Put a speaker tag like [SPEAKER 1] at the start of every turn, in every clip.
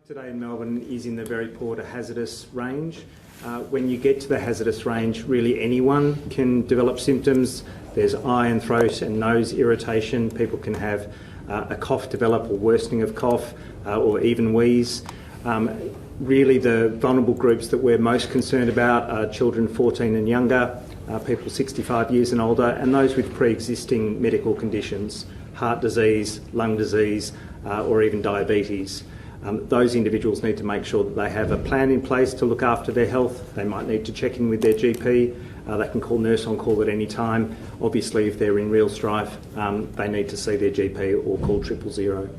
[SPEAKER 1] Today in Melbourne is in the very poor to hazardous range. When you get to the hazardous range, really anyone can develop symptoms. There's eye and throat and nose irritation. People can have a cough develop or worsening of cough or even wheeze. Really the vulnerable groups that we're most concerned about are children 14 and younger, people 65 years and older, and those with pre-existing medical conditions, heart disease, lung disease, or even diabetes. Those individuals need to make sure that they have a plan in place to look after their health. They might need to check in with their GP. They can call Nurse on Call at any time. Obviously, if they're in real strife, they need to see their GP or call 000.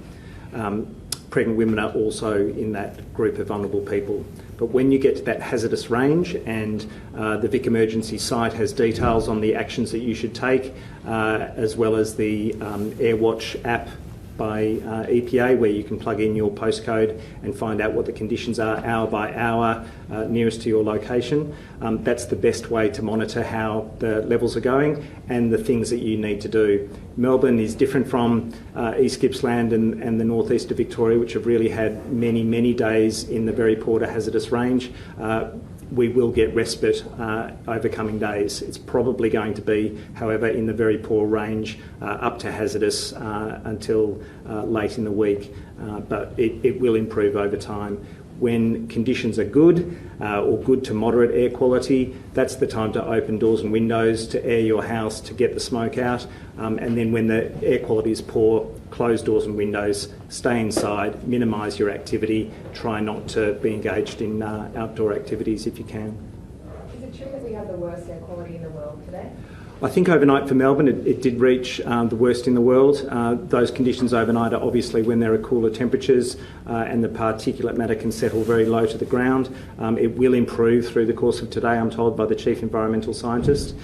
[SPEAKER 1] Pregnant women are also in that group of vulnerable people. But when you get to that hazardous range and the Vic Emergency site has details on the actions that you should take, as well as the AirWatch app by EPA, where you can plug in your postcode and find out what the conditions are hour by hour nearest to your location. That's the best way to monitor how the levels are going and the things that you need to do. Melbourne is different from East Gippsland and the northeast of Victoria, which have really had many days in the very poor to hazardous range. We will get respite over coming days. It's probably going to be, however, in the very poor range up to hazardous until late in the week, but it will improve over time. When conditions are good or good to moderate air quality, that's the time to open doors and windows, to air your house, to get the smoke out. And then when the air quality is poor, close doors and windows, stay inside, minimise your activity, try not to be engaged in outdoor activities if you can.
[SPEAKER 2] Is it true that we have the worst air quality in the world today?
[SPEAKER 1] I think overnight for Melbourne it did reach the worst in the world. Those conditions overnight are obviously when there are cooler temperatures and the particulate matter can settle very low to the ground. It will improve through the course of today, I'm told by the Chief Environmental Scientist.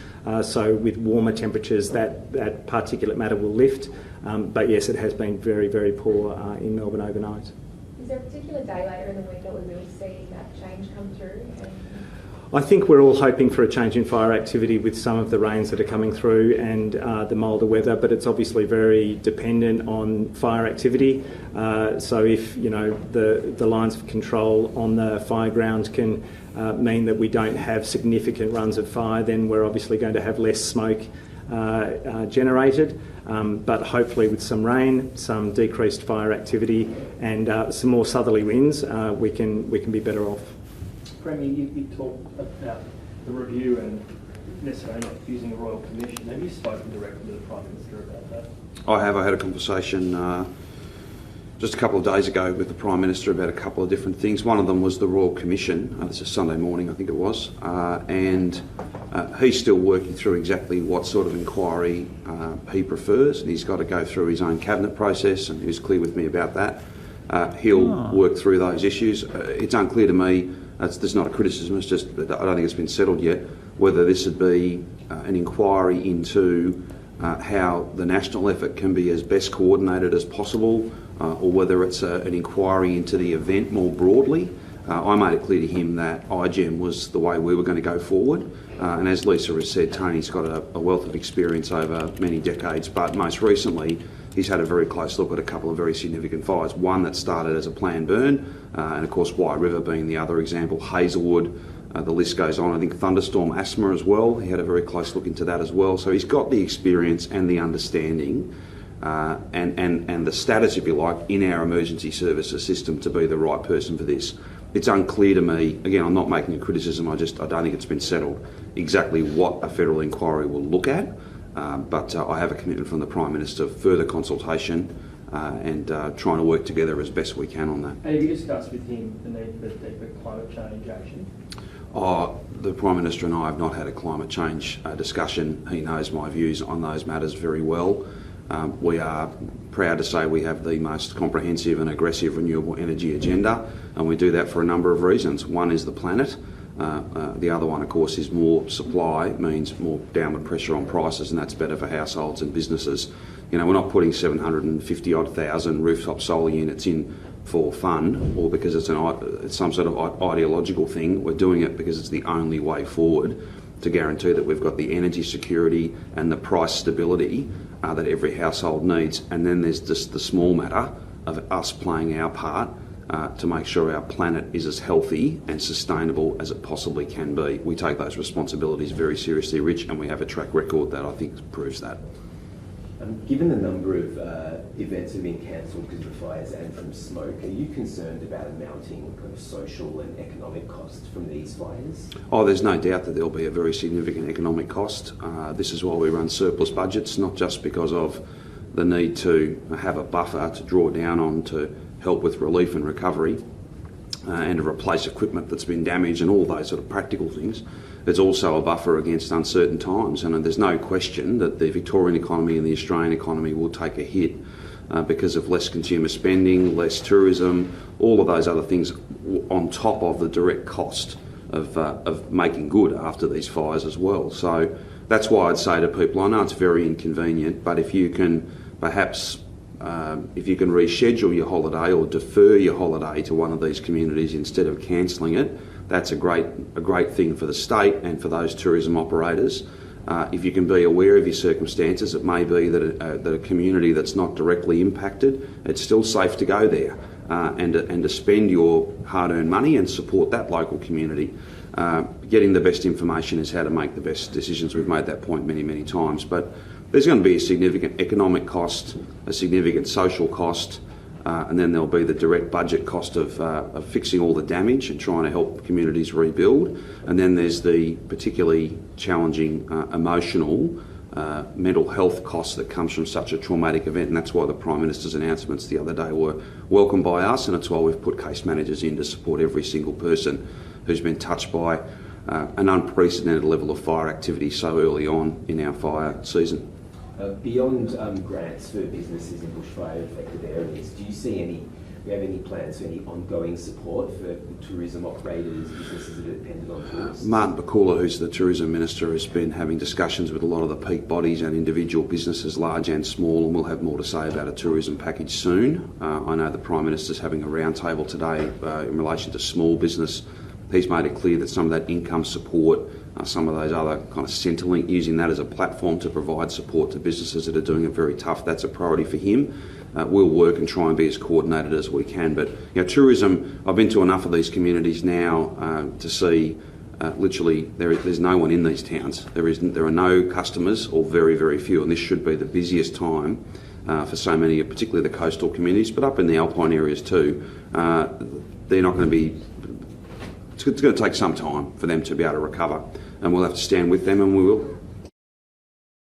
[SPEAKER 1] So with warmer temperatures that particulate matter will lift. But yes, it has been very poor in Melbourne overnight.
[SPEAKER 2] Is there a particular day later in the week that we will see that change come through?
[SPEAKER 1] I think we're all hoping for a change in fire activity with some of the rains that are coming through and the milder weather, but it's obviously very dependent on fire activity. So if the lines of control on the fire ground can mean that we don't have significant runs of fire, then we're obviously going to have less smoke generated. But hopefully with some rain, some decreased fire activity and some more southerly winds, we can be better off.
[SPEAKER 3] Premier, you talked about the review and necessarily not using the Royal Commission. Have you spoken directly to the Prime Minister about that?
[SPEAKER 4] I have. I had a conversation just a couple of days ago with the Prime Minister about a couple of different things. One of them was the Royal Commission. This is Sunday morning, I think it was. And he's still working through exactly what sort of inquiry he prefers. And he's got to go through his own cabinet process, and he was clear with me about that. He'll work through those issues. It's unclear to me. There's not a criticism, it's just that I don't think it's been settled yet, whether this would be an inquiry into how the national effort can be as best coordinated as possible, or whether it's an inquiry into the event more broadly. I made it clear to him that IGEM was the way we were going to go forward, and as Lisa has said, Tony's got a wealth of experience over many decades, but most recently he's had a very close look at a couple of very significant fires. One that started as a planned burn, and of course White River being the other example, Hazelwood, the list goes on. I think thunderstorm asthma as well, he had a very close look into that as well. So he's got the experience and the understanding and the status, if you like, in our emergency services system to be the right person for this. It's unclear to me, again, I'm not making a criticism, I don't think it's been settled exactly what a federal inquiry will look at. But I have a commitment from the Prime Minister for further consultation and trying to work together as best we can on that.
[SPEAKER 3] Have you discussed with him the need for deeper climate change action?
[SPEAKER 4] The Prime Minister and I have not had a climate change discussion. He knows my views on those matters very well. We are proud to say we have the most comprehensive and aggressive renewable energy agenda, and we do that for a number of reasons. One is the planet. The other one, of course, is more supply means more downward pressure on prices, and that's better for households and businesses. We're not putting 750,000 rooftop solar units in for fun or because it's some sort of ideological thing. We're doing it because it's the only way forward to guarantee that we've got the energy security and the price stability that every household needs. And then there's just the small matter of us playing our part to make sure our planet is as healthy and sustainable as it possibly can be. We take those responsibilities very seriously, Rich, and we have a track record that I think proves that.
[SPEAKER 5] Given the number of events have been cancelled because of fires and from smoke, are you concerned about a mounting kind of social and economic cost from these fires?
[SPEAKER 4] Oh, there's no doubt that there'll be a very significant economic cost. This is why we run surplus budgets, not just because of the need to have a buffer to draw down on to help with relief and recovery and to replace equipment that's been damaged and all those sort of practical things. It's also a buffer against uncertain times, and there's no question that the Victorian economy and the Australian economy will take a hit because of less consumer spending, less tourism, all of those other things on top of the direct cost of making good after these fires as well. So that's why I'd say to people, I know it's very inconvenient, but if you can perhaps if you can reschedule your holiday or defer your holiday to one of these communities instead of cancelling it, that's a great thing for the state and for those tourism operators. If you can be aware of your circumstances, it may be that a community that's not directly impacted, it's still safe to go there and to spend your hard-earned money and support that local community. Getting the best information is how to make the best decisions. We've made that point many, many times. But there's going to be a significant economic cost, a significant social cost, and then there'll be the direct budget cost of fixing all the damage and trying to help communities rebuild. And then there's the particularly challenging emotional, mental health cost that comes from such a traumatic event, and that's why the Prime Minister's announcements the other day were welcomed by us, and it's why we've put case managers in to support every single person who's been touched by an unprecedented level of fire activity so early on in our fire season.
[SPEAKER 5] Beyond grants for businesses in bushfire-affected areas, do you have any plans for any ongoing support for tourism operators, businesses that are dependent on tourists?
[SPEAKER 4] Martin Bakula, who's the Tourism Minister, has been having discussions with a lot of the peak bodies and individual businesses, large and small, and we'll have more to say about a tourism package soon. I know the Prime Minister's having a roundtable today in relation to small business. He's made it clear that some of that income support, some of those other kind of Centrelink, using that as a platform to provide support to businesses that are doing it very tough, that's a priority for him. We'll work and try and be as coordinated as we can. But tourism, I've been to enough of these communities now to see literally there's no one in these towns. There are no customers, or very, very few, and this should be the busiest time for so many, particularly the coastal communities, but up in the alpine areas too. They're not going to be. It's going to take some time for them to be able to recover, and we'll have to stand with them, and we will.